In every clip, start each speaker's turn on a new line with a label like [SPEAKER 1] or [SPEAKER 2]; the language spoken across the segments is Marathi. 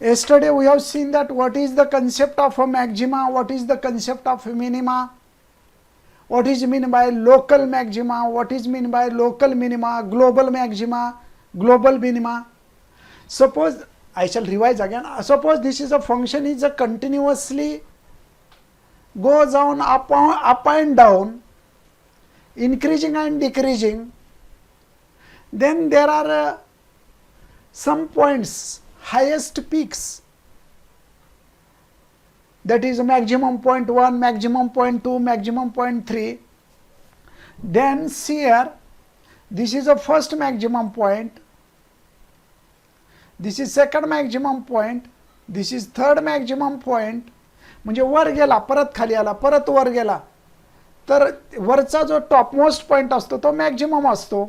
[SPEAKER 1] Yesterday we have seen that what is the concept of a maxima, what is the concept of minima, what is meant by local maxima, what is meant by local minima, global maxima, global minima. Suppose, I shall revise again, suppose this is a function is a continuously goes on up and down, increasing and decreasing, then there are some points, highest peaks, that is maximum point 1, maximum point 2, maximum point 3. Then see here, this is the first maximum point, this is second maximum point, this is third maximum point. म्हणजे वर गेला परत खाली आला परत वर गेला तर वरचा जो टॉपमोस्ट पॉइंट असतो तो मॅक्झिमम असतो.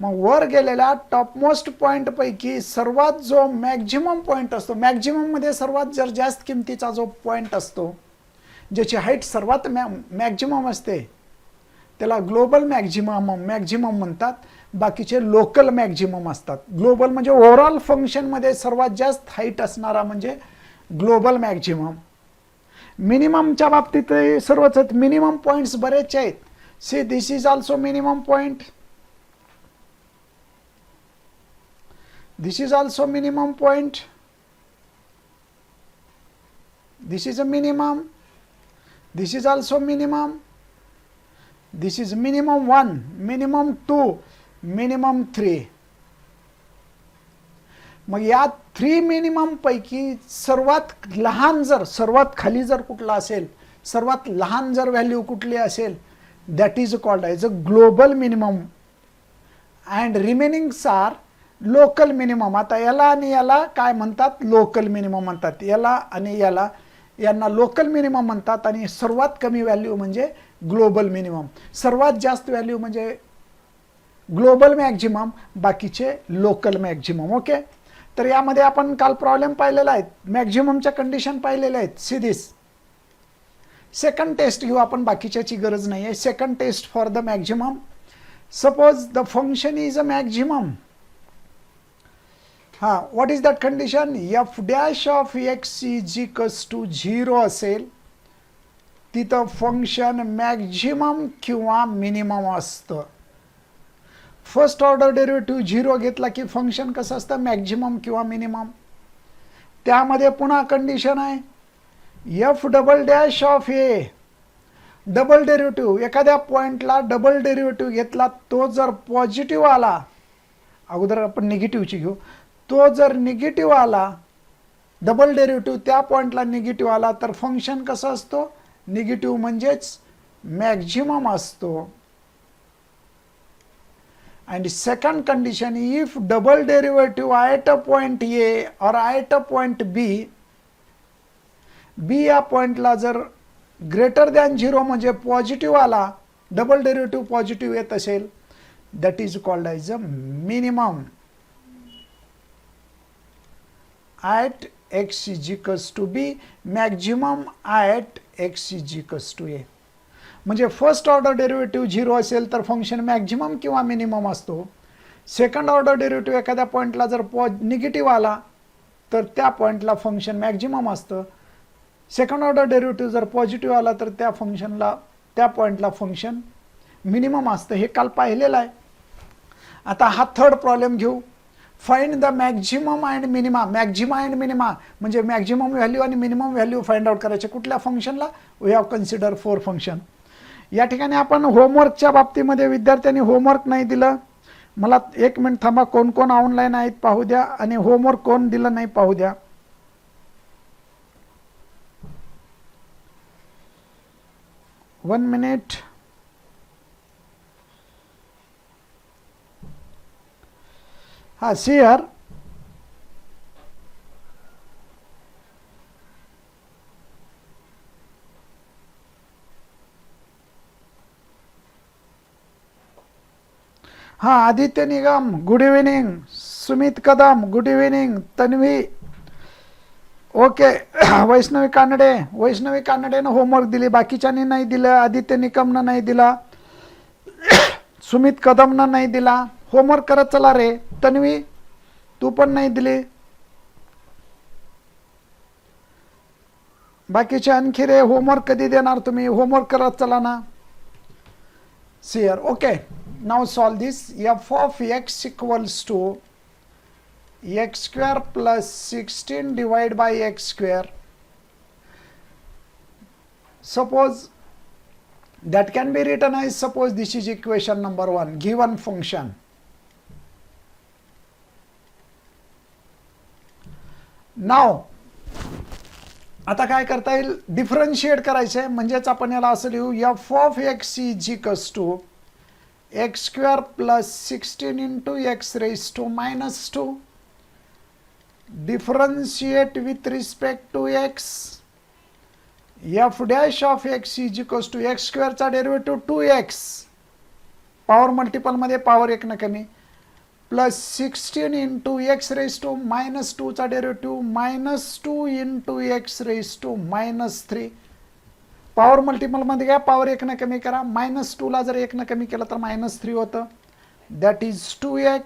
[SPEAKER 1] मग वर गेलेल्या टॉपमोस्ट पॉइंट पैकी सर्वात जो मॅक्झिमम पॉइंट असतो, मॅक्झिमम मध्ये सर्वात जर जास्त किमतीचा जो पॉइंट असतो, ज्याची हाईट सर्वात मॅक्झिमम असते, त्याला ग्लोबल मॅक्झिमम म्हणतात. बाकीचे लोकल मॅक्झिमम असतात. ग्लोबल म्हणजे ओव्हरऑल फंक्शन मध्ये सर्वात जास्त हाईट असणारा म्हणजे ग्लोबल मॅक्झिमम. मिनिममच्या बाबतीत सर्वच आहेत, मिनिमम पॉइंट्स बरेच आहेत. See this is also minimum point, this is also minimum point, this is a minimum, this is also minimum, this is minimum 1, minimum 2, minimum 3. मग या 3 मिनिमम पैकी सर्वात लहान जर सर्वात खाली जर कुठला असेल, सर्वात लहान जर व्हॅल्यू कुठली असेल, that is called as a global minimum and remainings are local minimum. आता याला आणि याला काय म्हणतात, लोकल मिनिमम म्हणतात. याला आणि याला यांना लोकल मिनिमम म्हणतात आणि सर्वात कमी व्हॅल्यू म्हणजे ग्लोबल मिनिमम. सर्वात जास्त व्हॅल्यू म्हणजे ग्लोबल मॅक्झिमम, बाकीचे लोकल मॅक्झिमम. ओके, तर यामध्ये आपण काल प्रॉब्लेम पाहिलेला आहे, मॅक्झिममच्या कंडिशन पाहिलेल्या आहेत. सी दिस सेकंड टेस्ट घेऊ आपण, बाकीच्याची गरज नाही आहे. Second test for the maximum. Suppose the function is a maximum. हां, what is that condition, F dash of x is equals to 0 असेल, तिथं फंक्शन मॅक्झिमम किंवा मिनिमम असतं. फर्स्ट ऑर्डर डेरिव्हेटिव्ह 0 घेतला की फंक्शन कसं असतं, मॅक्झिमम किंवा मिनिमम. त्यामध्ये पुन्हा कंडिशन आहे, F double dash of A, double derivative एखाद्या पॉइंटला डबल डेरिव्हेटिव्ह घेतला, तो जर पॉझिटिव्ह आला, अगोदर आपण निगेटिव्हची घेऊ, तो जर निगेटिव्ह आला, डबल डेरिव्हेटिव्ह त्या पॉइंटला निगेटिव्ह आला, तर फंक्शन कसं असतो, निगेटिव्ह म्हणजेच मॅक्झिमम असतो. And second condition, if double derivative at a point A or at a point B, B या पॉइंटला जर ग्रेटर दॅन 0 म्हणजे पॉझिटिव्ह आला, डबल डेरिव्हेटिव्ह पॉझिटिव्ह येत असेल, that is called as a minimum at x is equals to B, maximum at x is equals to A. म्हणजे फर्स्ट ऑर्डर डेरिव्हेटिव्ह 0 असेल तर फंक्शन मॅक्झिमम किंवा मिनिमम असतो. सेकंड ऑर्डर डेरिव्हेटिव्ह एखाद्या पॉइंटला जर निगेटिव्ह आला तर त्या पॉइंटला फंक्शन मॅक्झिमम असतं. सेकंड ऑर्डर डेरिव्हेटिव्ह जर पॉझिटिव्ह आला तर त्या फंक्शनला त्या पॉइंटला फंक्शन मिनिमम असतं. हे काल पाहिलेलं आहे. आता हा थर्ड प्रॉब्लेम घेऊ. Find the maximum and minima. Maxima and minima म्हणजे मॅक्झिमम व्हॅल्यू आणि मिनिमम व्हॅल्यू फाइंड आउट करायचे. कुठल्या फंक्शनला, वी हॅव कन्सिडर 4 फंक्शन. या ठिकाणी आपण होमवर्कच्या बाबतीमध्ये विद्यार्थ्यांनी होमवर्क नाही दिलं. मला 1 मिनिट थांबा, कोण कोण ऑनलाईन आहेत पाहू द्या आणि होमवर्क कोण दिलं नाही पाहू द्या. One minute. हा, सी हियर. हाँ, Aditya Nigam good evening, Sumit Kadam good evening, Tanvi okay. Vaishnavi कानडेनं होमवर्क दिली, बाकीच्यांनी नाही दिलं. आदित्य निकमनं नाही दिला, सुमित कदमनं नाही दिला. होमवर्क करत चला रे. तन्वी तू पण नाही दिली. बाकीचे आणखी रे होमवर्क कधी देणार तुम्ही? होमवर्क करत चला ना. Okay, now solve this. F of x equals to x square plus 16 divided by x square. Suppose that can be written as, suppose this is equation number 1, given function. Now आता काय करता येईल? डिफरन्शिएट करायचं आहे. म्हणजेच आपण याला असं लिहू, f of x is equals to x square plus 16 into x raise to minus 2. differentiate with respect to x. f dash of x is equals to x square चा डेरिव्हेटिव्ह 2x पॉवर मल्टिपल मध्ये पॉवर 1 न कमी plus 16 into x raise to minus 2 चा derivative minus 2 into x raise to minus 3. Power multiple मध्ये घ्या, पॉवर 1 न कमी करा. मायनस 2 ला जर 1 न कमी केलं तर मायनस 3 होतं. That is 2x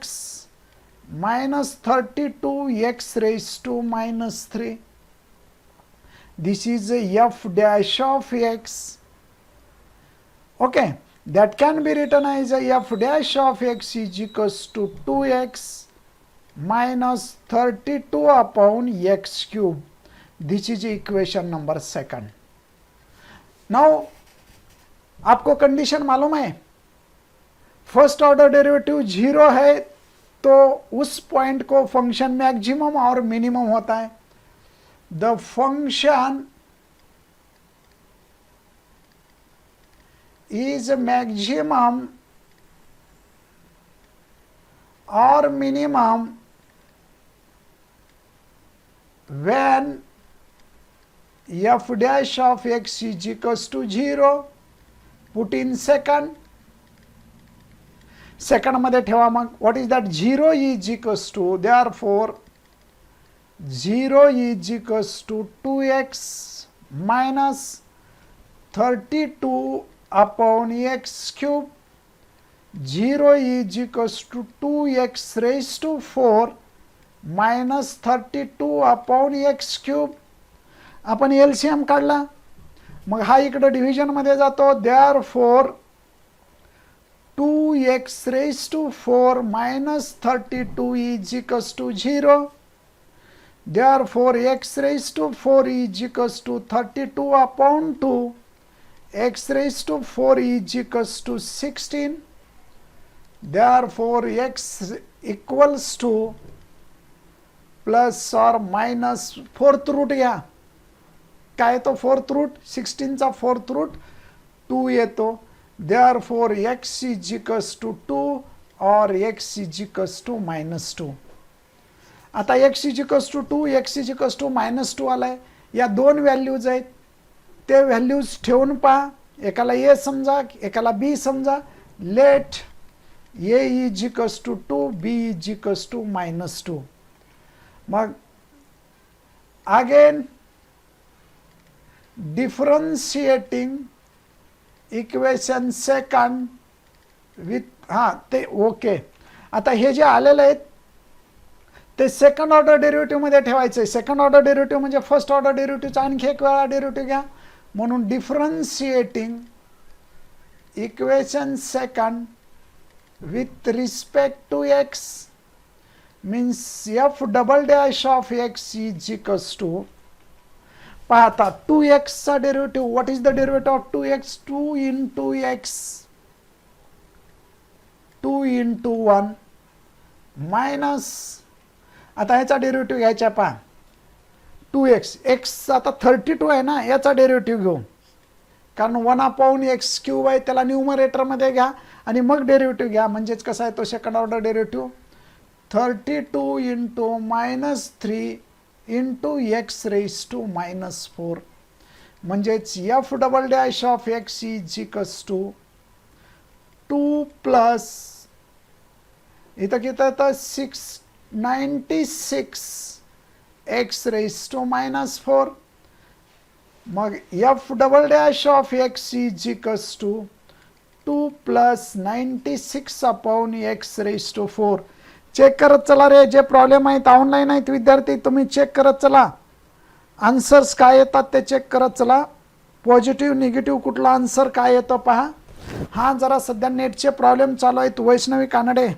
[SPEAKER 1] minus 32x raised to minus 3. This is a f dash of x. Okay, that can be written as a f dash of x is equals to 2x minus 32 upon x cube. This is equation number 2. Now, आपको कंडीशन मालूम है, फर्स्ट ऑर्डर डेरिवेटिव 0 है तो उस पॉइंट को फंक्शन मैक्सिमम और मिनिमम होता है. द फंक्शन इज मैक्सिमम और minimum when f dash of x is equals to 0. Put in second. Second मध्ये ठेवा. मग what is that? 0 is equals to, therefore 0 is equals to 2x minus 32 upon x cube. 0 is equals to 2x raise to 4 minus 32 upon x cube. आपण एलसीएम काढला, मग हा इकडे डिव्हिजन मध्ये जातो. Therefore 2x raised to 4 minus 32 is equals to 0. Therefore, x raised to 4 is equals to 32 upon 2. X raised to 4 is equals to 16. Therefore, x equals to plus or minus fourth root घ्या. काय तो फोर्थ रूट? 16 चा फोर्थ रूट 2 येतो. Therefore, x is equals to 2 or x is equals to minus 2. आता x is equals to 2, x is equals to minus 2 आलाय. या दोन व्हॅल्यूज आहेत, ते व्हॅल्यूज ठेवून पहा. एकाला a समजा, एकाला b समजा. Let a is equals to 2, b is equals to minus 2. मग again differentiating equation second with ते ओके. आता हे जे आलेले आहेत ते सेकंड ऑर्डर डेरिव्हेटिव्ह मध्ये ठेवायचे. सेकंड ऑर्डर डेरिव्हेटिव्ह म्हणजे फर्स्ट ऑर्डर डेरिव्हेटिव्हचा आणखी एक वेळा डेरिव्हेटिव्ह घ्या. म्हणून differentiating equation second with respect to x means f double dash of x is equals to. पाहता 2x चा derivative. What is the derivative of 2x? 2 into x 2 into 1 minus. आता ह्याचा डेरिव्हेटिव्ह घ्यायचा पहा. 2x x आता 32 आहे ना, याचा डेरिव्हेटिव्ह घेऊ. कारण 1 अपॉन एक्स क्यूब आहे, त्याला न्यूमरेटर मध्ये घ्या आणि मग डेरिव्हेटिव्ह घ्या. म्हणजेच कसा आहे तो second order derivative. 32 into minus 3 into x raise to minus 4. म्हणजेच f double dash of x is equals to 2 plus इथं किती येतं 696 एक्स रेज टू मायनस 4. मग f double dash of x is equals to 2 plus 96 upon x raise to 4. Check करत चला रे, जे प्रॉब्लेम आहेत ऑनलाईन आहेत विद्यार्थी, तुम्ही चेक करत चला. आन्सर्स काय येतात ते चेक करत चला. पॉझिटिव्ह निगेटिव्ह कुठला आन्सर काय येतो पहा. हा जरा सध्या नेटचे प्रॉब्लेम चालू आहेत. वैष्णवी कानडे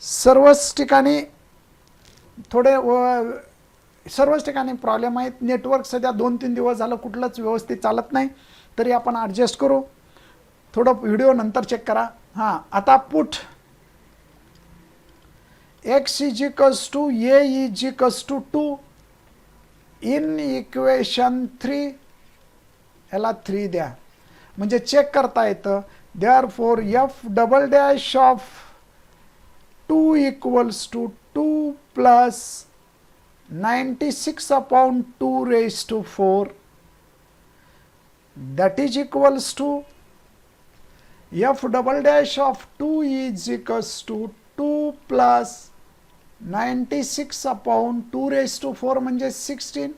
[SPEAKER 1] सर्वच ठिकाणी सर्वच ठिकाणी प्रॉब्लेम आहेत. नेटवर्क सध्या 2-3 दिवस झालं कुठलंच व्यवस्थित चालत नाही. तरी आपण ॲडजस्ट करू. थोडं व्हिडिओ नंतर चेक करा. हां, आता put x = a = 2 in equation 3 याला 3 द्या म्हणजे चेक करता येतं. Therefore f" of 2 = 2 plus 96/2⁴ that is equals to f" of 2 = 2 plus 96/2⁴ म्हणजे 16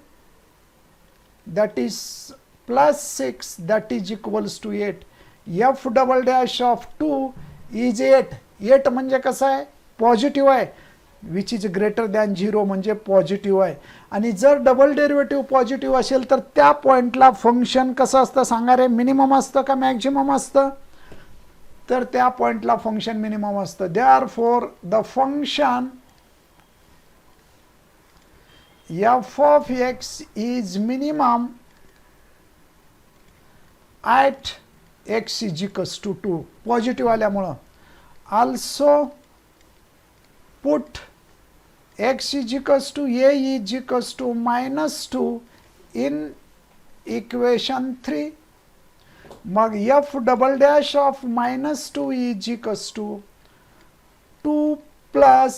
[SPEAKER 1] that is plus 6 that is equals to 8. f" of 2 is 8. 8 म्हणजे कसं आहे? पॉझिटिव्ह आहे. विच इज ग्रेटर दॅन 0 म्हणजे पॉझिटिव्ह आहे. आणि जर डबल डेरिव्हेटिव्ह पॉझिटिव्ह असेल तर त्या पॉईंटला फंक्शन कसं असतं सांगा रे? मिनिमम असतं का मॅक्झिमम असतं? तर त्या पॉईंटला फंक्शन मिनिमम असतं. Therefore the function f of x is minimum at x = 2 positive आल्यामुळं. also put x = a = -2 in equation 3. मग f" of -2 = 2 प्लस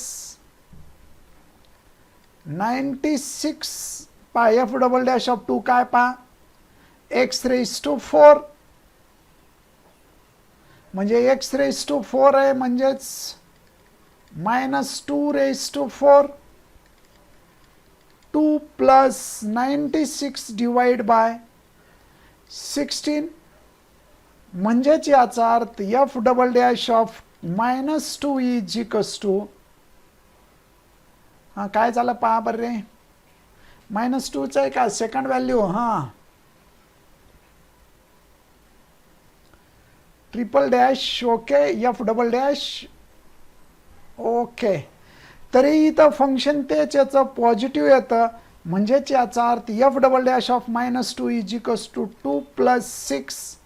[SPEAKER 1] 96 पहा f" of 2 काय पहा x⁴ म्हणजे x⁴ आहे म्हणजेच -2⁴ 2 प्लस 96 डिवाइड बाय 16 म्हणजेच याचा अर्थ f" of -2 हां काय झालं पहा बरं रे. -2च आहे का सेकंड व्हॅल्यू? हां $. Okay f". ओके तरी इथं फंक्शन तेच याचं पॉझिटिव्ह येतं म्हणजेच याचा अर्थ f" of -2 = 2 plus 6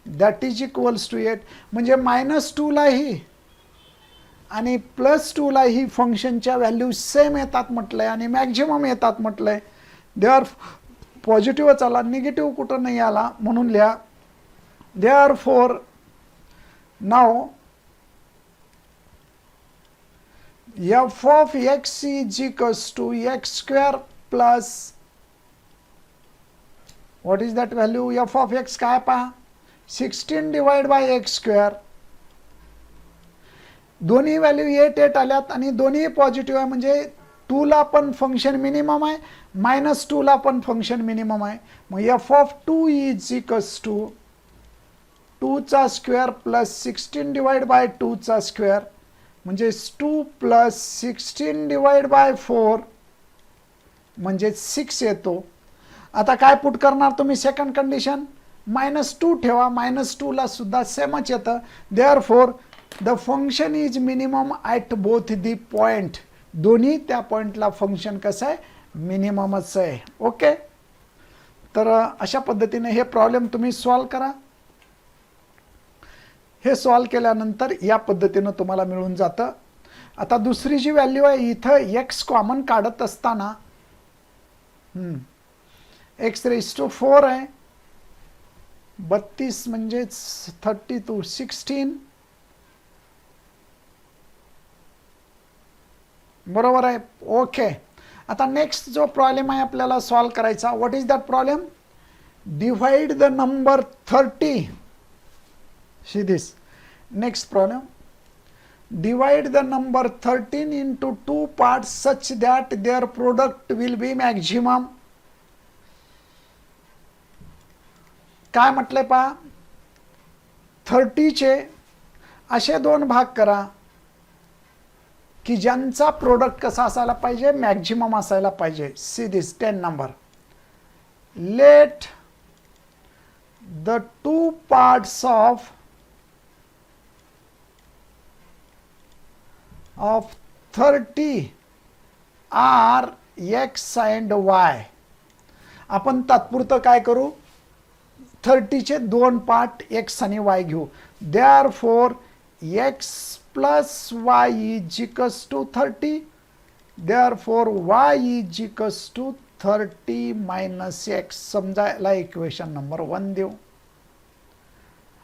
[SPEAKER 1] that is equals to 8 म्हणजे -2लाही आणि +2ला ही फंक्शनच्या व्हॅल्यू सेम येतात म्हटलंय आणि मॅक्झिमम येतात म्हटलंय. देअर पॉझिटिव्ह आला निगेटिव्ह कुठं नाही आला म्हणून लिहा. Therefore now f of x = x² plus what is that value? f of x काय पहा 16 डिवाइड बाय x². दोन्ही व्हॅल्यू 8 आल्यात आणि दोन्ही पॉझिटिव्ह आहे म्हणजे 2ला पण फंक्शन मिनिमम आहे -2ला पण फंक्शन मिनिमम आहे. मग f of 2 = 2² plus 16 divide bye 2² म्हणजे 2 प्लस 16 डिवाइड बाय 4 म्हणजे 6 येतो. आता काय पुट करणार तुम्ही? सेकंड कंडिशन -2 ठेवा. -2ला सुद्धा सेमच येतं. Therefore the function is minimum at both the point. दोन्ही त्या पॉईंटला फंक्शन कसं आहे? मिनिममच आहे. ओके तर अशा पद्धतीने हे प्रॉब्लेम तुम्ही सॉल्व करा. हे सॉल्व केल्यानंतर या पद्धतीनं तुम्हाला मिळून जातं. आता दुसरी जी व्हॅल्यू आहे इथं x कॉमन काढत असताना x⁴ आहे 32 म्हणजेच 32 16 बरोबर आहे. ओके आता नेक्स्ट जो प्रॉब्लेम आहे आपल्याला सॉल्व करायचा. What is that problem? Divide the number 30. See this next problem. Divide the number 13 into 2 parts such that their product will be maximum. काय म्हटलंय पहा 30चे असे दोन भाग करा की ज्यांचा प्रोडक्ट कसा असायला पाहिजे? मॅक्झिमम असायला पाहिजे. See this 10 number let the two parts of 30 are x and y. आपण तात्पुरतं काय करू, 30 चे दोन पार्ट x आणि y घेऊ. Therefore x plus y is equals to 30. Therefore y is equals to 30 minus x. समजायला इक्वेशन नंबर 1 देऊ.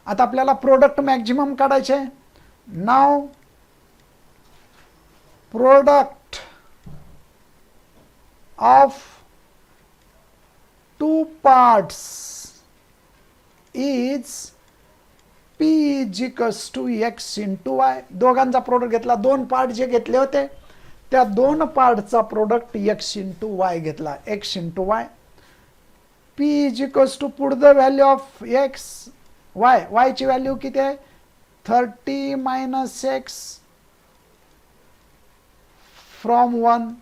[SPEAKER 1] आता आपल्याला प्रोडक्ट मॅक्झिमम काढायचे. नाव product of two parts is p is equals to x into y. दोघांचा प्रोडक्ट घेतला, दोन पार्ट जे घेतले होते त्या दोन पार्टचा प्रोडक्ट x into y घेतला, x into y. p is equals to put the value of x, y ची व्हॅल्यू किती आहे, 30 minus x from 1.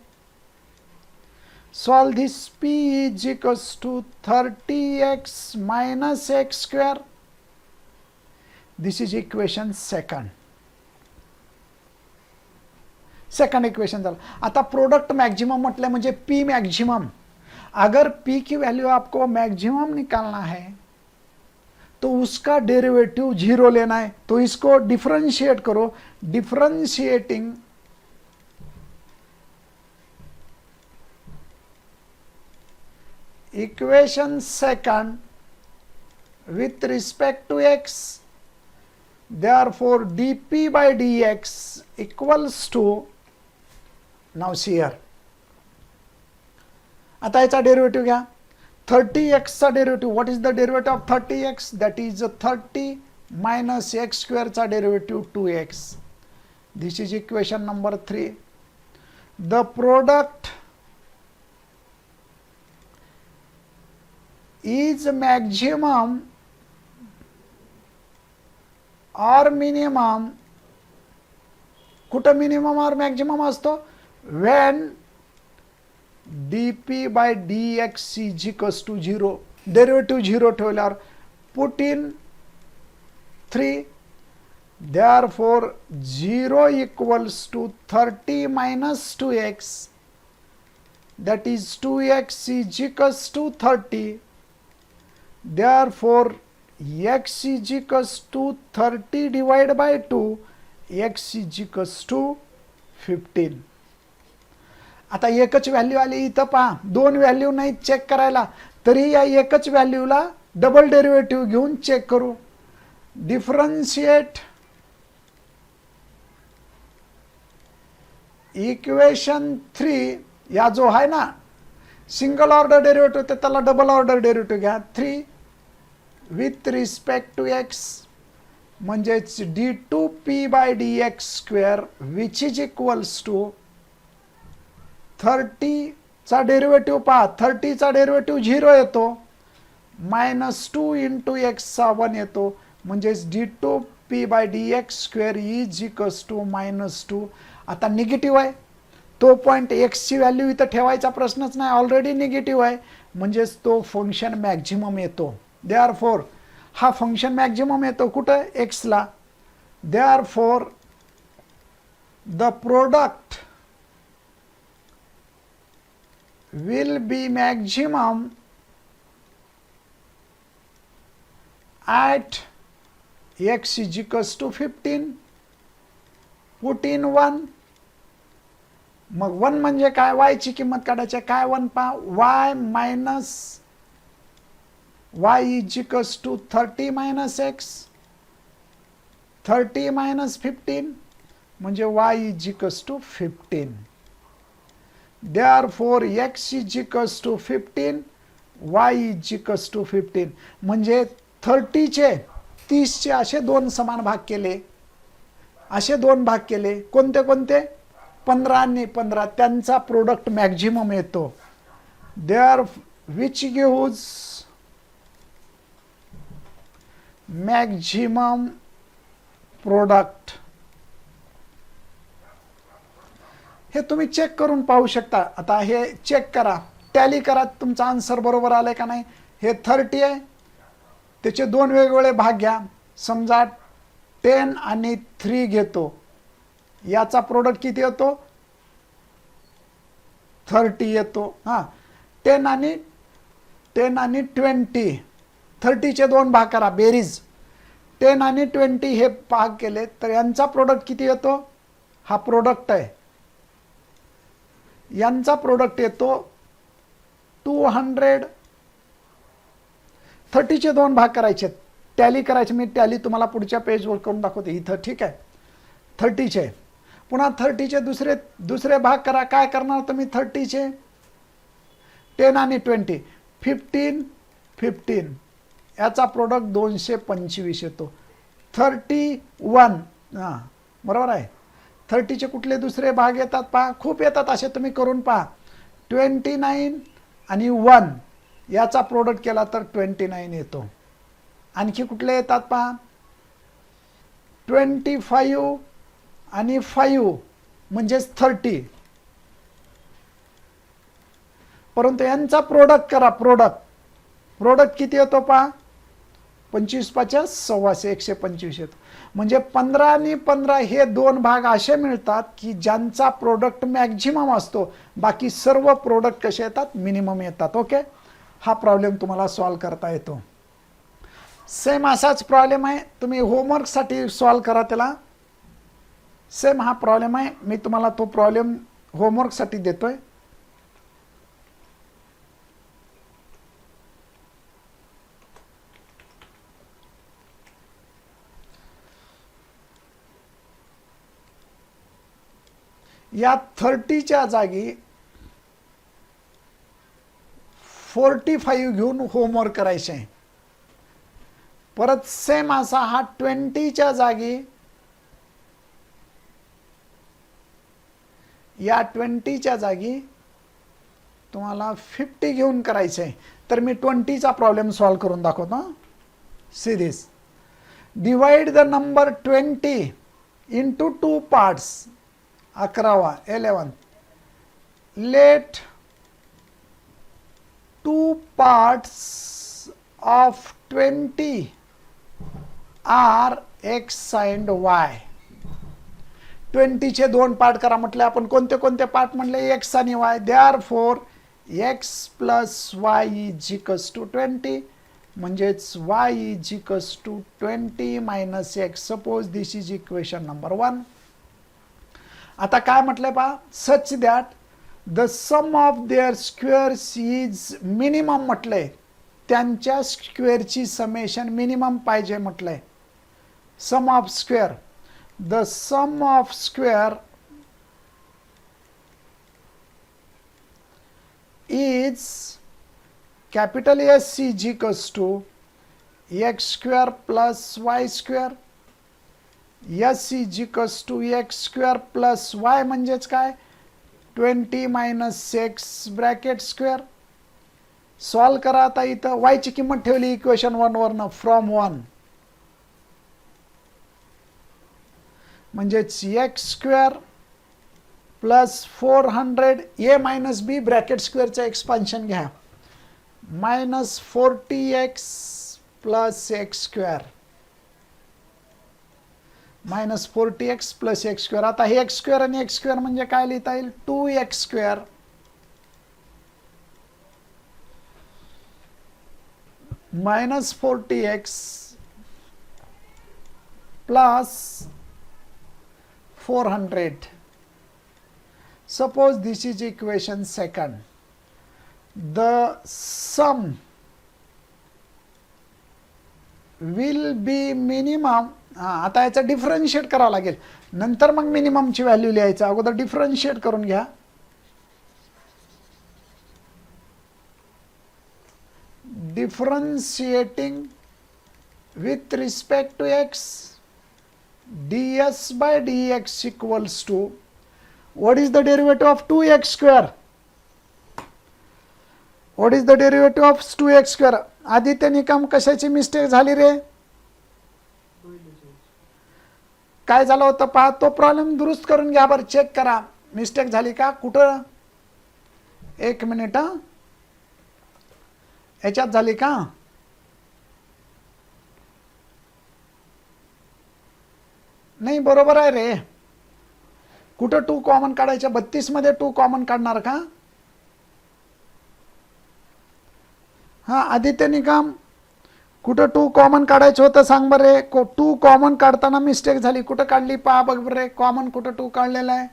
[SPEAKER 1] Solve this. P is equals to 30x minus x square. This is equation second. Second equation झालं. आता प्रोडक्ट मैक्सिमम मतलब म्हणजे P मैक्सिमम. अगर P की वैल्यू आपको मैक्सिमम निकालना है तो उसका डेरिवेटिव 0 लेना है. तो इसको डिफरेंशिएट करो. Differentiating equation second with respect to x. Therefore dp by dx equals to, now see here, आता याचा डेरिवेटिव घ्या. 30x चा derivative, what is the derivative of 30x, that is 30 minus x square चा derivative 2x. This is equation number 3. The product is maximum or minimum, कुठं मिनिमम और मॅक्झिमम असतो, when dp by dx is equals to 0. Derivative 0 ठेवल्यावर put in 3. Therefore 0 equals to 30 minus 2x, that is 2x is equals to 30. Therefore x is equals to 30 divided by 2, x is equals to 15. आता एकच व्हॅल्यू आली इथं पहा, दोन व्हॅल्यू नाही चेक करायला, तरी या एकच व्हॅल्यूला डबल डेरिवेटिव घेऊन चेक करू. डिफरन्शिएट इक्वेशन 3, या जो आहे ना सिंगल ऑर्डर डेरिवेटिव ते त्याला डबल ऑर्डर डेरिवेटिव घ्या. 3 with respect to x म्हणजेच d2p by dx square which is equals to 30 चा डेरिवेटिव पहा, 30 चा डेरिवेटिव 0 येतो, -2 into x चा 1 येतो, म्हणजेच d2p by dx square is equals to -2. आता निगेटिव्ह आहे, तो पॉइंट x ची व्हॅल्यू इथं ठेवायचा प्रश्नच नाही, ऑलरेडी निगेटिव्ह आहे, म्हणजेच तो फंक्शन मॅक्झिमम येतो. Therefore हा फंक्शन मॅक्झिमम येतो कुठं, x ला. Therefore the product will be maximum at x is equals to 15. Put in 1. मग 1 म्हणजे काय, y ची किंमत काढायची. काय 1 पहा, y minus y is equals to 30 minus x, 30 minus 15 म्हणजे y is equals to 15. Therefore x is equals to 15, y is equals to 15. म्हणजे 30 चे 30 चे असे दोन समान भाग केले, असे दोन भाग केले, कोणते कोणते, 15 आणि 15, त्यांचा प्रोडक्ट मॅक्झिमम येतो. There which gives maximum product. हे तुम्ही चेक करून पाहू शकता. आता हे चेक करा, टॅली करा, तुमचा आन्सर बरोबर आलाय का नाही. हे 30 आहे, त्याचे दोन वेगवेगळे भाग घ्या. समजा 10 आणि 3 घेतो, याचा प्रोडक्ट किती येतो, 30 येतो. हां, 10 आणि 20, 30चे दोन भाग करा, बेरीज. 10 आणि 20 हे भाग केले तर यांचा प्रोडक्ट किती येतो, हा प्रोडक्ट आहे, यांचा प्रोडक्ट येतो 200. 30चे दोन भाग करायचे, टॅली करायचे. मी टॅली तुम्हाला पुढच्या पेजवर करून दाखवते इथं, ठीक आहे. 30चे पुन्हा 30चे दुसरे भाग करा. काय करणार तुम्ही 30चे, 10 आणि 20, 15, याचा प्रोडक्ट 225 येतो. 31, हां बरोबर आहे. 30चे कुठले दुसरे भाग येतात पहा, खूप येतात असे, तुम्ही करून पहा. 29 आणि 1 याचा प्रोडक्ट केला तर 29 येतो. आणखी कुठले येतात पहा, 25 आणि 5 म्हणजेच 30. परंतु यांचा प्रोडक्ट करा, प्रोडक्ट किती येतो पहा, 25 5 125, 125 येतो. म्हणजे 15 आणि 15 हे दोन भाग असे मिळतात की ज्यांचा प्रोडक्ट मॅक्झिमम असतो, बाकी सर्व प्रोडक्ट कसे येतात, मिनिमम येतात. ओके, हा प्रॉब्लेम तुम्हाला सॉल्व करता येतो. सेम असाच प्रॉब्लेम आहे, तुम्ही होमवर्कसाठी सॉल्व करा त्याला. सेम हा प्रॉब्लेम आहे, मी तुम्हाला तो प्रॉब्लेम होमवर्कसाठी देतोय. या 30च्या जागी 45 घेऊन होमवर्क करायचे आहे. परत सेम असा हा 20च्या जागी, या 20च्या जागी तुम्हाला 50 घेऊन करायचे आहे. तर मी 20चा प्रॉब्लेम सॉल्व करून दाखवतो. See this, divide the number 20 into 2 parts. 11 let 2 parts of 20 are x and y. 20चे दोन पार्ट करा म्हटले आपण. कोणते कोणते पार्ट म्हटले, x आणि y. Therefore x plus y is equals to 20, म्हणजेच y is equals to 20 minus x. Suppose this is equation number 1. आता काय म्हटलंय पहा, such that the sum of their squares is minimum म्हटलंय, त्यांच्या स्क्वेअरची समेशन मिनिमम पाहिजे म्हटलंय. Sum of square, the sum of square is capital S is equals to x square plus y square. S is equals to x square plus y म्हणजेच काय, 20 minus x bracket square. Solve करा. आता इथं y ची किंमत ठेवली इक्वेशन 1 वरनं, फ्रॉम 1, म्हणजेच x square plus 400 a minus b bracket स्क्वेअरचं एक्सपान्शन घ्या, minus 40x plus x square, minus 40x plus x square. आता हे x स्क्वेअर आणि x स्क्वेअर म्हणजे काय लिहिता येईल, 2x square minus 40x plus 400. Suppose this is equation second. The sum will be minimum. आता याचा डिफरन्शिएट करावं लागेल, नंतर मग मिनिममची व्हॅल्यू लिहायचं. अगोदर डिफरन्शिएट करून घ्या. Differentiating with respect to x, ds by dx equals to, what is the derivative of 2x square? What is the derivative of 2x square? Aditya Nikam, कशाची मिस्टेक झाली रे, काय झालं होतं पहा, तो प्रॉब्लेम दुरुस्त करून घ्या बरं, चेक करा मिस्टेक झाली का कुठं. एक मिनिट. याच्यात झाली का? नाही, बरोबर आहे रे. कुठं 2 कॉमन काढायच्या? 32 मध्ये 2 कॉमन काढणार का? हा, आदित्य निकम, कुठं 2 कॉमन काढायचं होतं सांग बरे. 2 कॉमन काढताना मिस्टेक झाली. कुठं काढली पहा बघ बरे. कॉमन कुठं 2 काढलेला आहे?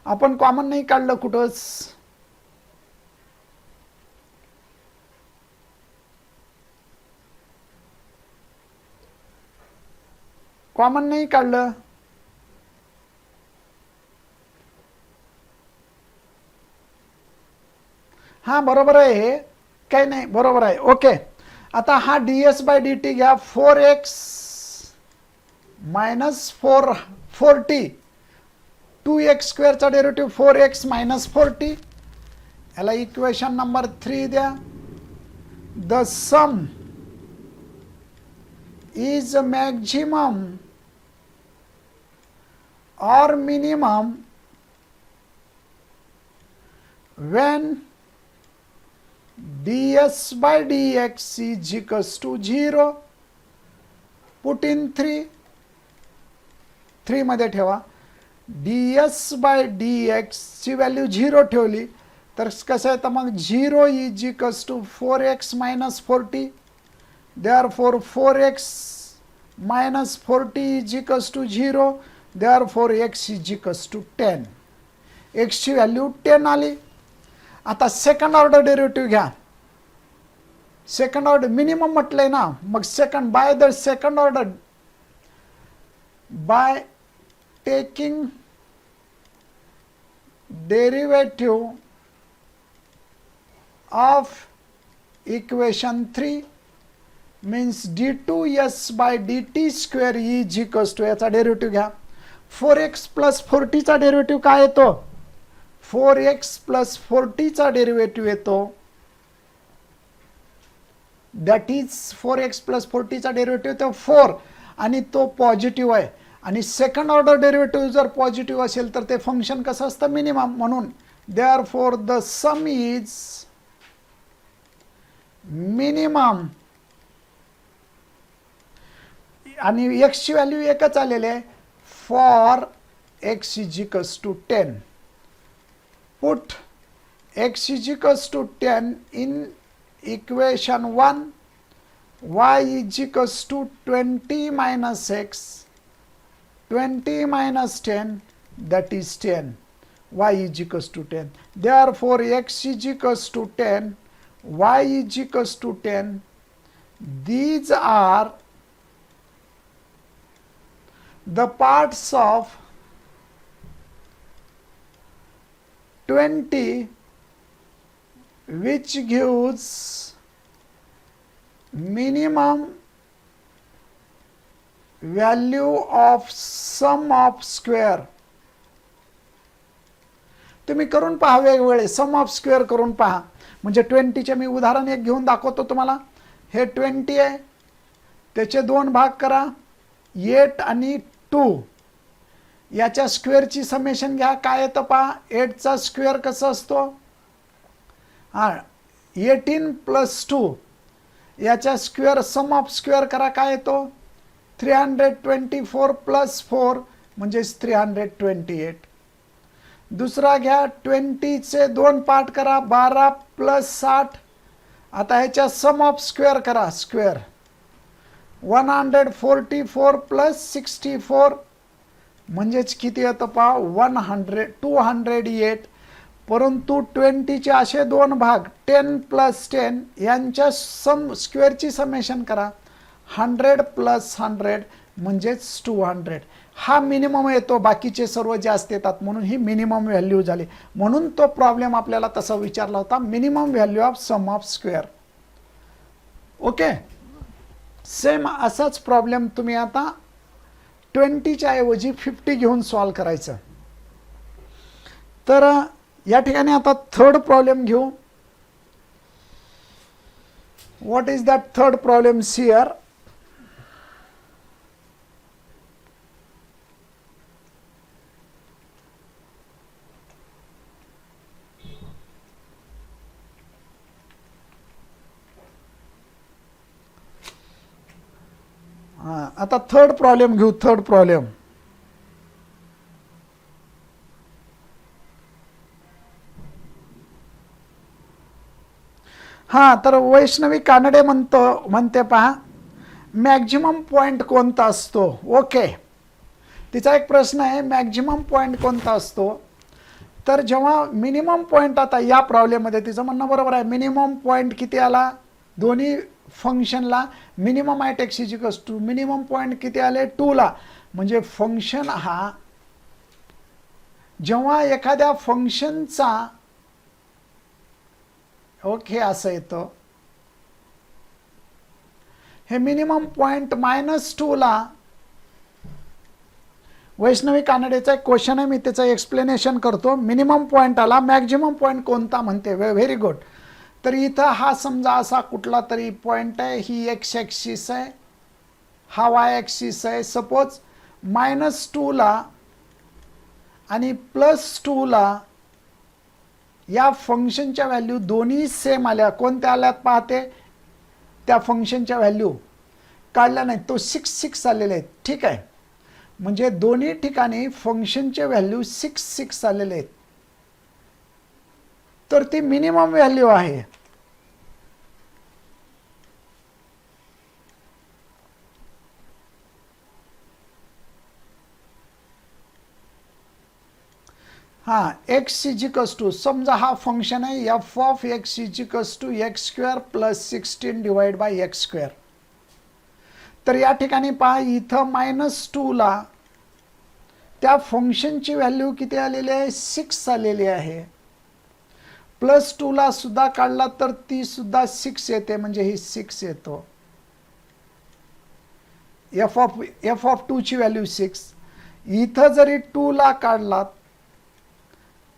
[SPEAKER 1] आपण कॉमन नाही काढलं कुठंच. कॉमन नाही काढलं. हा, बरोबर आहे. हे काही नाही, बरोबर आहे. ओके, आता हा ds बाय dt घ्या. 4x minus 4t, 2x स्क्वेअरचा derivative 4x minus 4t. याला इक्वेशन नंबर 3 द्या. The some is maximum or minimum when ds by dx is equals to 0. Put in 3 मध्ये ठेवा. ds by dx ची व्हॅल्यू 0 ठेवली तर कसं आहे? तर मग 0 is equals to 4x minus 4t. therefore 4x minus 4t is equals to 0. therefore x is equals to 10. x ची व्हॅल्यू 10 आली. आता सेकंड ऑर्डर डेरिव्हेटिव्ह घ्या. सेकंड ऑर्डर मिनिमम म्हटलंय ना, मग second by the second order by taking derivative of equation 3 means d2s by dt square is equals to, याचा डेरिव्हेटिव्ह घ्या. 4x प्लस 4t चा डेरिव्हेटिव्ह काय येतो? 4x प्लस 4t चा डेरिव्हेटिव्ह येतो. That is 4x plus 4t चा डेरिव्हेटिव्ह येतो 4, आणि तो पॉझिटिव्ह आहे. आणि सेकंड ऑर्डर डेरिव्हेटिव्ह जर पॉझिटिव्ह असेल तर ते फंक्शन कसं असतं? मिनिमम. म्हणून therefore the some is minimum. आणि x ची व्हॅल्यू एकच आलेली आहे. For x is equals to 10. Put x is equals to 10 in equation 1. y is equals to 20 minus x. 20 minus 10, that is 10. y is equals to 10. Therefore x is equals to 10. y is equals to 10. These are the parts of 20 which gives minimum value of sum of square. तुम्ही करून पहा वेगवेगळे सम ऑफ स्क्वेअर करून पहा. म्हणजे 20चे मी उदाहरण एक घेऊन दाखवतो तुम्हाला. हे 20 आहे, त्याचे 2 भाग करा, 8 आणि 2. याच्या स्क्वेअरची समेशन घ्या. काय येतं पहा. 8 चा स्क्वेअर कसा असतो? 18 प्लस 2. याच्या स्क्वेअर सम ऑफ स्क्वेअर करा. काय येतो? 324 प्लस 4 म्हणजेच 328. दुसरा घ्या. 20 चे 2 पार्ट करा. 12 प्लस 60. आता ह्याच्या सम ऑफ स्क्वेअर करा. स्क्वेअर 144 प्लस 64 म्हणजेच किती येतं पहा? 208. परंतु 20चे असे 2 भाग 10 प्लस 10 यांच्या स्क्वेअरची समेशन करा. 100 प्लस 100 म्हणजेच 200. हा मिनिमम येतो. बाकीचे सर्व जास्त येतात म्हणून ही मिनिमम व्हॅल्यू झाली. म्हणून तो प्रॉब्लेम आपल्याला तसा विचारला होता, minimum value of sum of square. Okay, same असाच प्रॉब्लेम तुम्ही आता 20च्या ऐवजी 50 घेऊन सॉल्व करायचं. तर या ठिकाणी आता थर्ड प्रॉब्लेम घेऊ. What is that third problem here? आता थर्ड प्रॉब्लेम घेऊ. थर्ड प्रॉब्लेम, हां, तर वैष्णवी कानडे म्हणते पहा, मॅक्झिमम पॉईंट कोणता असतो. ओके, तिचा एक प्रश्न आहे, मॅक्झिमम पॉईंट कोणता असतो. तर जेव्हा मिनिमम पॉईंट, आता या प्रॉब्लेममध्ये तिचं म्हणणं बरोबर आहे, मिनिमम पॉईंट किती आला दोन्ही फंक्शनला, minimum at x is equals to minimum point किती आले 2 ला. म्हणजे फंक्शन हा जेव्हा एखाद्या फंक्शनचा, ओके असं येतं, हे मिनिमम पॉईंट -2 ला. वैष्णवी कानडेचा एक क्वेश्चन आहे, मी त्याचं एक्सप्लेनेशन करतो. मिनिमम पॉईंट आला, मॅक्झिमम पॉईंट कोणता म्हणते. Very good. तर इथं हा समजा असा कुठला तरी पॉईंट आहे, ही एक्स ॲक्सिस आहे, हा वाय ॲक्सिस आहे. सपोज -2 ला आणि +2 ला या फंक्शनच्या व्हॅल्यू दोन्ही सेम आल्या. कोणत्या आल्यात पाहते, त्या फंक्शनच्या व्हॅल्यू काढल्या नाहीत, तो 6 आलेले आहेत. ठीक आहे, म्हणजे दोन्ही ठिकाणी फंक्शनचे व्हॅल्यू 6 आलेले आहेत. तर ती मिनिमम व्हॅल्यू आहे. हां, एक्स इजिकल्स टू, समजा हा फंक्शन आहे f of x is equals to x² + 16 divide by x². तर या ठिकाणी पहा, इथं -2 ला त्या फंक्शनची व्हॅल्यू किती आलेली आहे 6 आलेली आहे. +2 ला सुद्धा काढला तर ती सुद्धा 6 येते, म्हणजे ही 6 येतो. एफ ऑफ 2 ची व्हॅल्यू 6. इथं जरी 2 ला काढलात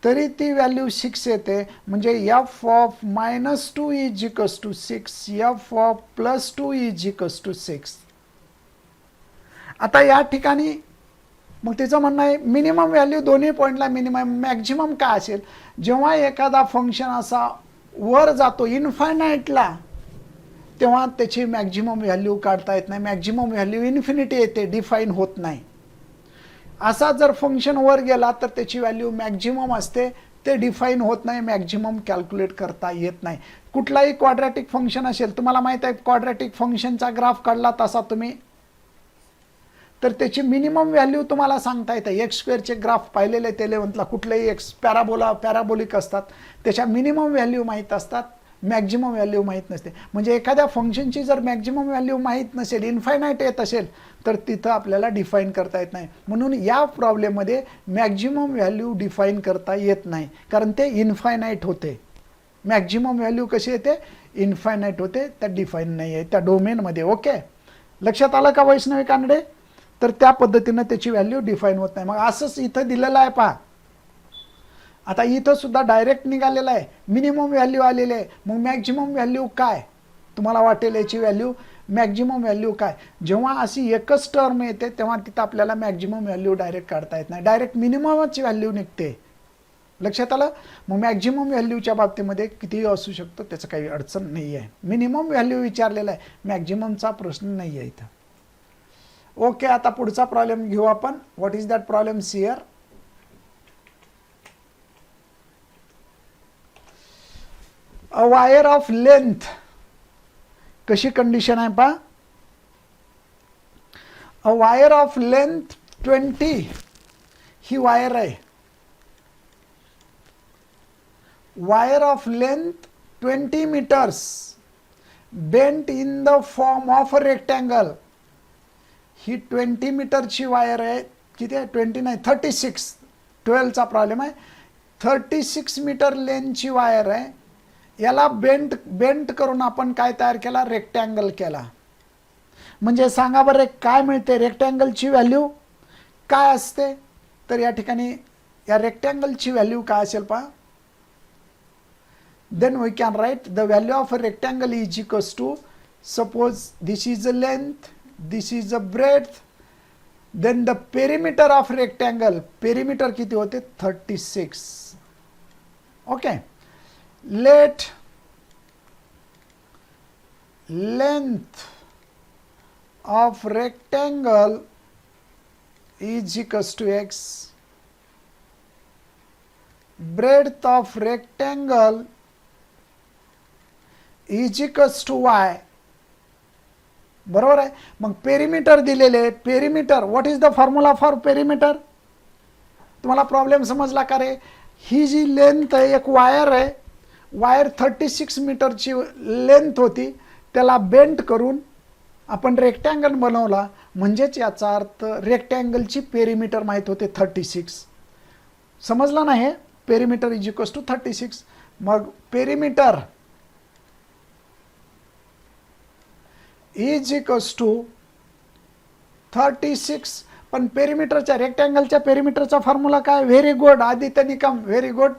[SPEAKER 1] तरी ती व्हॅल्यू 6 येते, म्हणजे f of -2 is equals to 6, f of +2 is equals to 6. आता या ठिकाणी मग तिचं म्हणणं आहे मिनिमम व्हॅल्यू दोन्ही पॉईंटला मिनिमम, मॅक्झिमम काय असेल. जेव्हा एखादा फंक्शन असा वर जातो इन्फायनाईटला, तेव्हा त्याची मॅक्झिमम व्हॅल्यू काढता येत नाही. मॅक्झिमम व्हॅल्यू इन्फिनिटी येते, डिफाईन होत नाही. असा जर फंक्शन वर गेला तर त्याची व्हॅल्यू मॅक्झिमम असते, ते डिफाईन होत नाही, मॅक्झिमम कॅल्क्युलेट करता येत नाही. कुठलाही क्वाड्रॅटिक फंक्शन असेल, तुम्हाला माहित आहे क्वाड्रॅटिक फंक्शनचा ग्राफ काढला तसा तुम्ही, तर त्याची मिनिमम व्हॅल्यू तुम्हाला सांगता येते. x² ग्राफ पाहिलेले ते 11th कुठलेही एक्स पॅराबोलिक असतात, त्याच्या मिनिमम व्हॅल्यू माहीत असतात, मॅक्झिमम व्हॅल्यू माहीत नसते. म्हणजे एखाद्या फंक्शनची जर मॅक्झिमम व्हॅल्यू माहीत नसेल, इन्फायनाईट येत असेल, तर तिथं आपल्याला डिफाईन करता येत नाही. म्हणून या प्रॉब्लेममध्ये मॅक्झिमम व्हॅल्यू डिफाईन करता येत नाही, कारण ते इन्फायनाईट होते. मॅक्झिमम व्हॅल्यू कशी येते, इन्फायनाईट होते, त्या डिफाईन नाही आहे त्या डोमेनमध्ये. ओके, लक्षात आलं का वैष्णवी कानडे. तर त्या पद्धतीनं त्याची व्हॅल्यू डिफाईन होत नाही. मग असंच इथं दिलेलं आहे पहा. आता इथं सुद्धा डायरेक्ट निघालेलं आहे, मिनिमम व्हॅल्यू आलेली आहे. मग मॅक्झिमम व्हॅल्यू काय तुम्हाला वाटेल, याची व्हॅल्यू मॅक्झिमम व्हॅल्यू काय. जेव्हा अशी एकच टर्म येते तेव्हा तिथं आपल्याला मॅक्झिमम व्हॅल्यू डायरेक्ट काढता येत नाही, डायरेक्ट मिनिममची व्हॅल्यू निघते. लक्षात आलं. मग मॅक्झिमम व्हॅल्यूच्या बाबतीमध्ये कितीही असू शकतं, त्याचं काही अडचण नाही आहे. मिनिमम व्हॅल्यू विचारलेला आहे, मॅक्झिममचा प्रश्न नाही आहे इथं. ओके, आता पुढचा प्रॉब्लेम घेऊ आपण. What is that problem here. A wire of length, कशी कंडिशन आहे पहा. अ वायर ऑफ लेंथ 20, ही वायर आहे. Wire of length 20 meters bent in the form of a rectangle. ही 20 मीटरची वायर आहे. किती आहे, 20 नाही 36, 12चा प्रॉब्लेम आहे. 36 मीटर लेंथची वायर आहे. याला बेंट करून आपण काय तयार केला, रेक्टँगल केला. म्हणजे सांगा बरं काय मिळते, रेक्टँगलची व्हॅल्यू काय असते. तर या ठिकाणी या रेक्टँगलची व्हॅल्यू काय असेल पहा. then we can write the value of a rectangle is equals to, suppose this is the length, this is the breadth, then the perimeter of rectangle, perimeter किती होते 36. okay, let length of rectangle is equals to x, breadth of rectangle is equals to y. बरोबर आहे. मग पेरिमीटर दिलेले, perimeter, what is the formula for perimeter? तुम्हाला प्रॉब्लेम समजला का रे? ही जी लेंथ आहे, एक वायर आहे, वायर 36 मीटरची लेंथ होती, त्याला बेंट करून आपण रेक्टँगल बनवला, म्हणजेच याचा अर्थ रेक्टँगलची पेरिमीटर माहीत होते 36. समजलं ना? हे पेरिमीटर इज इक्वल्स टू 36. मग पेरिमीटर इज इक्वल्स टू 36. पण पेरिमीटरच्या, रेक्टँगलच्या पेरिमीटरचा फॉर्म्युला काय? Very good Aditya Nikam, very good.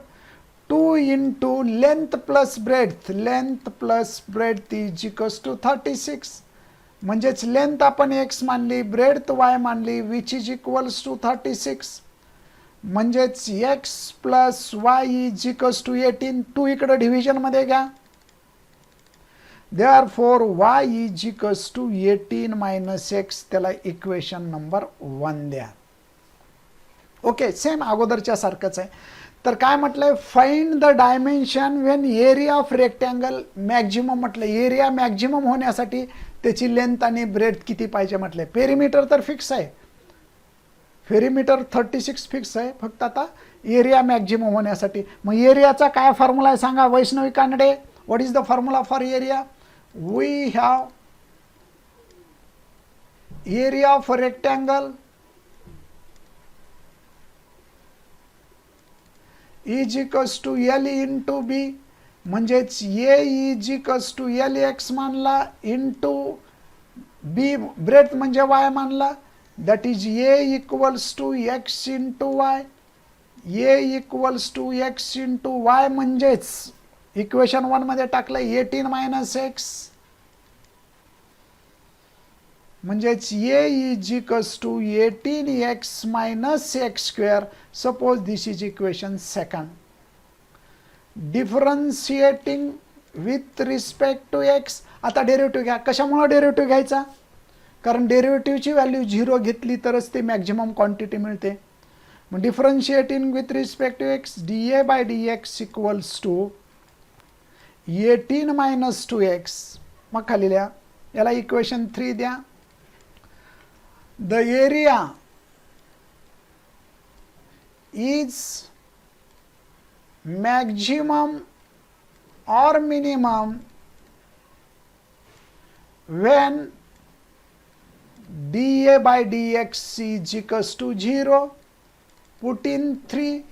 [SPEAKER 1] 2 into length plus breadth, length plus breadth is equals to 36. म्हणजेच लेंथ आपण x मानली, ब्रेड्थ y मानली, विच इज इक्वल्स टू 36. म्हणजेच x plus y is equals to 18. 2 इकडे डिव्हिजनमध्ये घ्या. Therefore y is equals to 18 minus x, त्याला इक्वेशन नंबर 1 द्या. ओके, सेम अगोदरच्या सारखंच आहे. तर काय म्हटलंय? Find the dimension when area of rectangle maximum. म्हटलं एरिया मॅक्झिमम होण्यासाठी त्याची लेंथ आणि ब्रेड्थ किती पाहिजे म्हटलंय. पेरिमीटर तर फिक्स आहे, पेरिमीटर 36 फिक्स आहे, फक्त आता एरिया मॅक्झिमम होण्यासाठी. मग एरियाचा काय फॉर्म्युला आहे सांगा Vaishnavi Kanade? What is the formula for area? We have area of a rectangle is equals to L into B. म्हणजेच A is equals to LX मानला into B, ब्रेड्थ म्हणजे Y मानला, that is A equals to X into Y. A equals to X into Y म्हणजेच इक्वेशन 1 मध्ये टाकलं 18 मायनस एक्स, म्हणजेच a is equals to 18x minus x square. Suppose this is equation 2. Differentiating with respect to x. आता डेरिव्हेटिव्ह घ्या. कशामुळे डेरिव्हेटिव्ह घ्यायचा? कारण डेरिव्हेटिव्हची व्हॅल्यू 0 घेतली तरच ते मॅक्झिमम क्वांटिटी मिळते. मग differentiating with respect to x, dA by dx equals to 18 minus 2x. मग खाली लिहा, याला इक्वेशन 3 द्या. The area is maximum or minimum when dA by dx is equals to 0. Put in 3.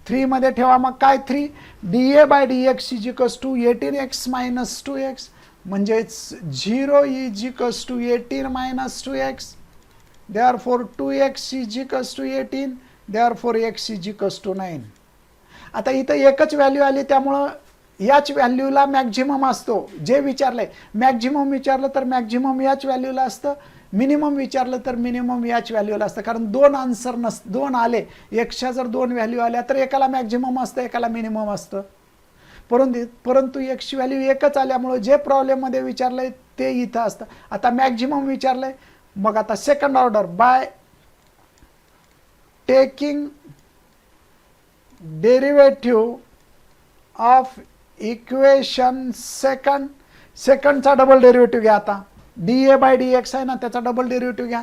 [SPEAKER 1] 3 मध्ये ठेवा. मग काय 3? dA by dx is equals to 18x minus 2x. म्हणजेच 0 is equals to 18 minus 2x. Therefore 2x is equals to 18. Therefore x is equals to 9. आता इथं एकच व्हॅल्यू आली, त्यामुळं याच व्हॅल्यूला मॅक्झिमम असतो. जे विचारलंय मॅक्झिमम विचारलं तर मॅक्झिमम याच व्हॅल्यूला असतं, मिनिमम विचारलं तर मिनिमम याच व्हॅल्यूला असतं. कारण दोन आन्सर दोन आले, एकशा जर 2 व्हॅल्यू आल्या तर एकाला मॅक्झिमम असतं, एकाला मिनिमम असतं. परंतु एकची व्हॅल्यू एकच आल्यामुळे जे प्रॉब्लेममध्ये विचारलंय ते इथं असतं. आता मॅक्झिमम विचारलंय, मग आता second order by taking derivative of equation सेकंडचा डबल डेरिव्हेटिव्ह घ्या. आता dA बाय dx आहे ना, त्याचा डबल डेरिव्हेटिव्ह घ्या.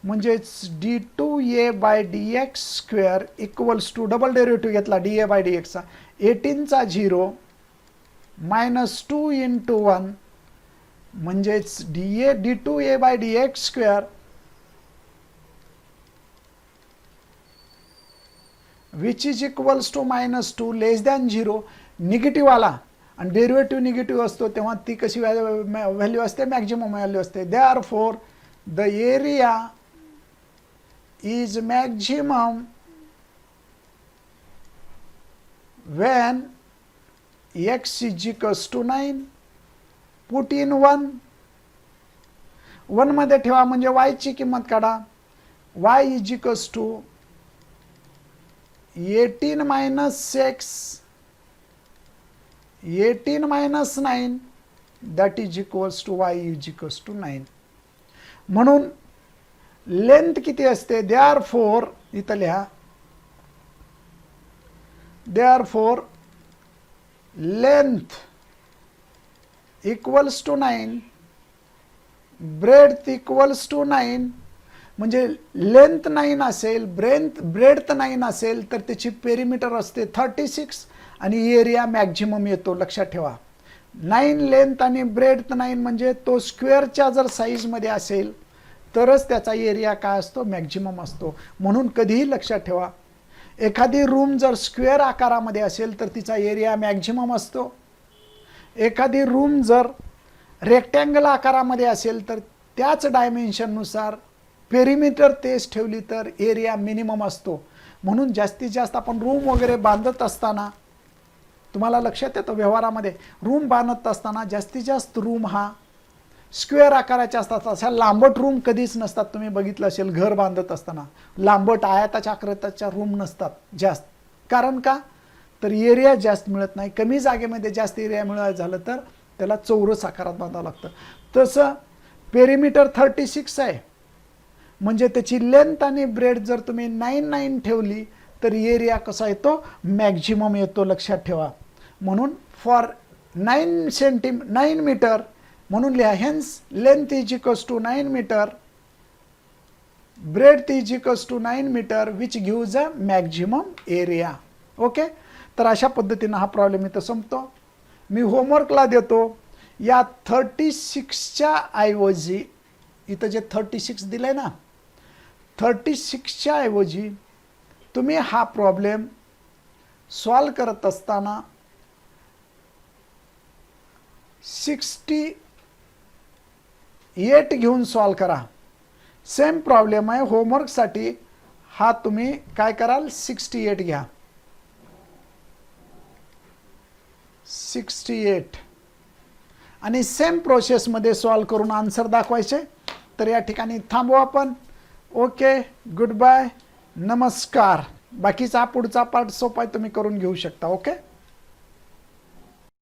[SPEAKER 1] म्हणजेच d2a by dx square equals to, double derivative घेतला dA बाय dx चा, 18चा 0 मायनस 2 इंटू 1 म्हणजेच d2a by dx square which is equals to minus 2 less than 0. Negative आला आणि डेरिव्हेटिव्ह निगेटिव्ह असतो तेव्हा ती कशी व्हॅल्यू असते? मॅक्झिमम व्हॅल्यू असते. Therefore the area is maximum when x is equals to 9. Put in 1. 1 मध्ये ठेवा म्हणजे y ची किंमत काढा. y is equals to 18 minus 6, 18 minus 9, that is equals to y is equals to 9. म्हणून लेंथ किती असते, देअरफॉर इथं लिहा, therefore length equals to 9, breadth equals to 9. म्हणजे लेंथ 9 असेल, ब्रेड्थ 9 असेल तर त्याची पेरिमीटर असते 36 आणि एरिया मॅक्झिमम येतो. लक्षात ठेवा, 9 लेंथ आणि ब्रेड्थ 9 म्हणजे तो स्क्वेअरच्या जर साईजमध्ये असेल तरच त्याचा एरिया काय असतो, मॅक्झिमम असतो. म्हणून कधीही लक्षात ठेवा, एखादी रूम जर स्क्वेअर आकारामध्ये असेल तर तिचा एरिया मॅक्झिमम असतो. एखादी रूम जर रेक्टँगल आकारामध्ये असेल तर त्याच डायमेन्शननुसार पेरिमीटर तेच ठेवली तर एरिया मिनिमम असतो. म्हणून जास्तीत जास्त आपण रूम वगैरे बांधत असताना, तुम्हाला लक्षात येतं व्यवहारामध्ये, रूम बांधत असताना जास्तीत जास्त रूम हा स्क्वेअर आकाराचे असतात. अशा लांबट रूम कधीच नसतात. तुम्ही बघितलं असेल घर बांधत असताना लांबट आयताच्या आकाराच्या रूम नसतात जास्त. कारण का, तर एरिया जास्त मिळत नाही. कमी जागेमध्ये जास्त एरिया मिळायचं झालं तर त्याला चौरस आकारात बांधावं लागतं. तसं पेरिमीटर 36 आहे, म्हणजे त्याची लेंथ आणि ब्रेड जर तुम्ही 9 ठेवली तर एरिया कसा येतो, मॅक्झिमम येतो. लक्षात ठेवा. म्हणून फॉर 9 मीटर म्हणून लिहा, hence length is equals to 9 metre, breadth is equals to 9 metre which gives a maximum area. Okay, तर अशा पद्धतीनं हा प्रॉब्लेम इथं संपतो. मी होमवर्कला देतो, या 36च्या ऐवजी इथं जे 36 दिलंय ना, 36च्या ऐवजी तुम्ही हा प्रॉब्लेम सॉल्व करत असताना 68 घेऊन सॉल्व करा. सेम प्रॉब्लेम आहे. होमवर्कसाठी हा तुम्ही काय कराल, 68 घ्या, 68 आणि सेम प्रोसेसमध्ये सॉल्व करून आन्सर दाखवायचे. तर या ठिकाणी थांबू आपण. ओके, गुड बाय, नमस्कार. बाकीचा पुढचा पार्ट सोपा आहे, तुम्ही करून घेऊ शकता. ओके.